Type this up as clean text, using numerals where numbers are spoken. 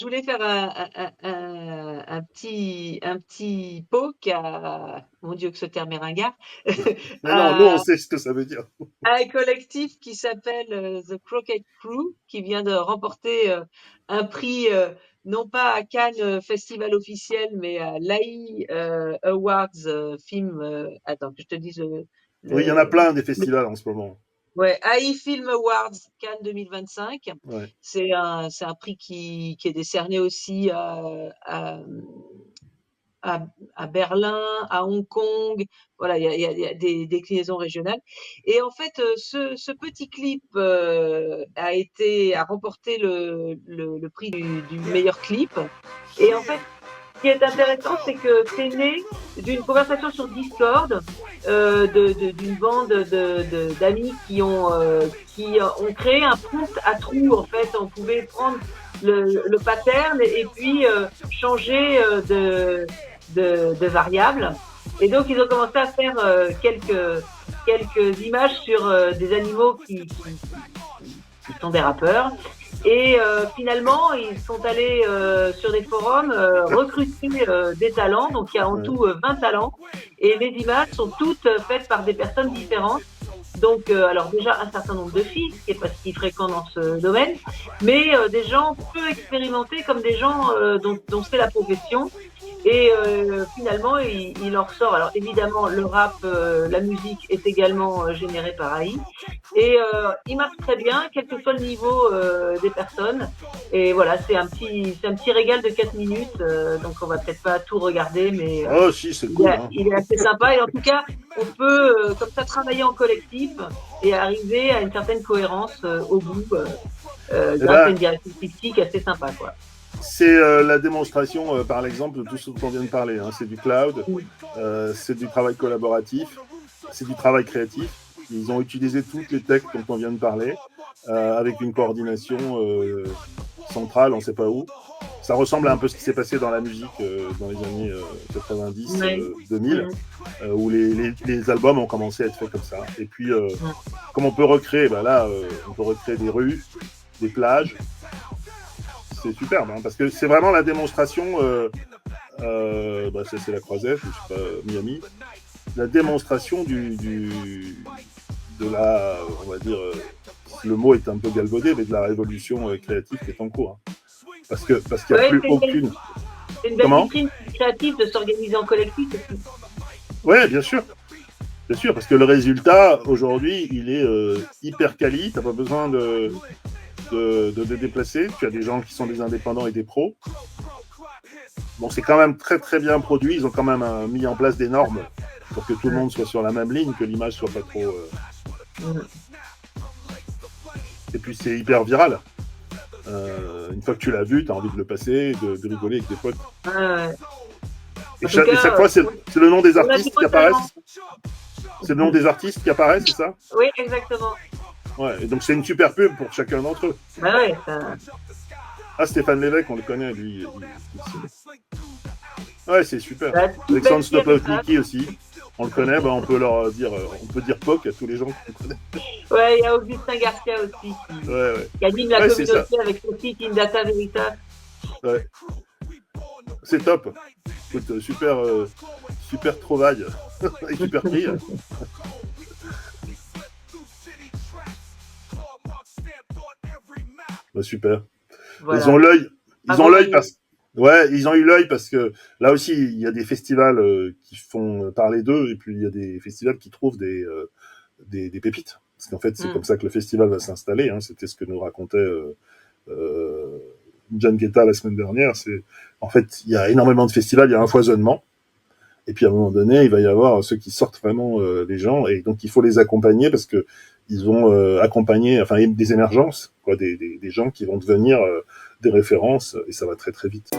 Je voulais faire un petit poke à mon Dieu que ce terme est ringard, Mais non, nous, on à sait ce que ça veut dire. un collectif qui s'appelle, The Croquet Crew, qui vient de remporter, un prix, non pas à Cannes, festival officiel, mais à l'AI, Awards, film, attends que je te dise Oui, il y en a le plein des le festivals en ce moment. ouais, AI Film Awards Cannes 2025. Ouais. C'est un prix qui est décerné aussi à, à Berlin, à Hong Kong. Voilà, il y a des déclinaisons régionales. Et en fait, ce petit clip a remporté le prix du meilleur clip. Et en fait, ce qui est intéressant, c'est que c'est né d'une conversation sur Discord d'une bande d'amis qui ont créé un prompt à trous. En fait, on pouvait prendre le pattern et puis changer de variables. Et donc, ils ont commencé à faire quelques images sur des animaux qui sont des rappeurs. Et finalement, ils sont allés sur des forums recruter des talents. Donc, il y a en Ouais. tout 20 talents. Et les images sont toutes faites par des personnes différentes. Donc, alors déjà, un certain nombre de filles, ce qui est parce qu'ils fréquentent dans ce domaine, mais des gens peu expérimentés comme des gens dont c'est la profession. Et finalement, il en ressort. Alors évidemment, le rap, la musique est également générée par AI. Et il marche très bien, quel que soit le niveau des personnes. Et voilà, c'est un petit régal de 4 minutes. Donc on va peut-être pas tout regarder, mais Oh, si, c'est il cool, est, hein. il est assez sympa. Et en tout cas, on peut comme ça travailler en collectif et arriver à une certaine cohérence au bout Eh grâce à ben, une direction artistique assez sympa, quoi. c'est la démonstration, par exemple, de tout ce dont on vient de parler, hein. C'est du cloud, c'est du travail collaboratif, c'est du travail créatif. Ils ont utilisé toutes les techs dont on vient de parler, avec une coordination centrale, on ne sait pas où. Ça ressemble à un peu ce qui s'est passé dans la musique dans les années 90, Ouais. 2000, Mm. où les albums ont commencé à être faits comme ça. Et puis, Mm. comme on peut recréer, ben là, on peut recréer des rues, des plages. C'est superbe, hein, parce que c'est vraiment la démonstration. Bah c'est la Croisette, je sais pas, Miami. La démonstration de la, on va dire, le mot est un peu galvaudé, mais de la révolution créative qui est en cours. Hein. Parce qu'il n'y a Ouais, plus aucune. c'est une belle Comment? vitrine créative de s'organiser en collectif aussi. Ouais, bien sûr, parce que le résultat aujourd'hui, il est hyper quali. T'as pas besoin de te déplacer. Tu as des gens qui sont des indépendants et des pros. Bon, c'est quand même très très bien produit. Ils ont quand même mis en place des normes pour que tout le monde soit sur la même ligne, que l'image soit pas trop. Mm. Et puis c'est hyper viral. Une fois que tu l'as vu, tu as envie de le passer, de rigoler avec des potes. Ouais. Et, En tout et chaque cas, fois, c'est le nom des on a du artistes qui beau talent. apparaissent. C'est le nom des artistes qui apparaissent, c'est ça? Oui, exactement. Ouais. Et donc c'est une super pub pour chacun d'entre eux. Bah ouais, ça... Ah, Stéphane Lévesque, on le connaît, lui. Ouais, c'est super. la toute Alexandre belle fille avec ça. Snopownicki aussi. On le connaît, bah, on peut leur dire, on peut dire POC à tous les gens qu'on connaît. Ouais, il y a Augustin Garcia aussi Ouais, ouais. qui anime la Ouais, c'est ça. communauté avec son site Indata Veritas. Ouais. C'est top. Écoute, super, super trouvaille. Et super prix. Bah, super. Ils ont Voilà. l'œil. Ils ont Bravo l'œil Manu. parce. Ouais, ils ont eu l'œil parce que là aussi, il y a des festivals qui font parler d'eux et puis il y a des festivals qui trouvent des pépites. Parce qu'en fait, c'est Mm. comme ça que le festival va s'installer. Hein. C'était ce que nous racontait euh, John Guetta la semaine dernière. C'est en fait, il y a énormément de festivals, il y a un foisonnement. Et puis à un moment donné, il va y avoir ceux qui sortent vraiment les gens, et donc il faut les accompagner parce que ils vont accompagner, enfin des émergences, quoi, des gens qui vont devenir des références, et ça va très très vite.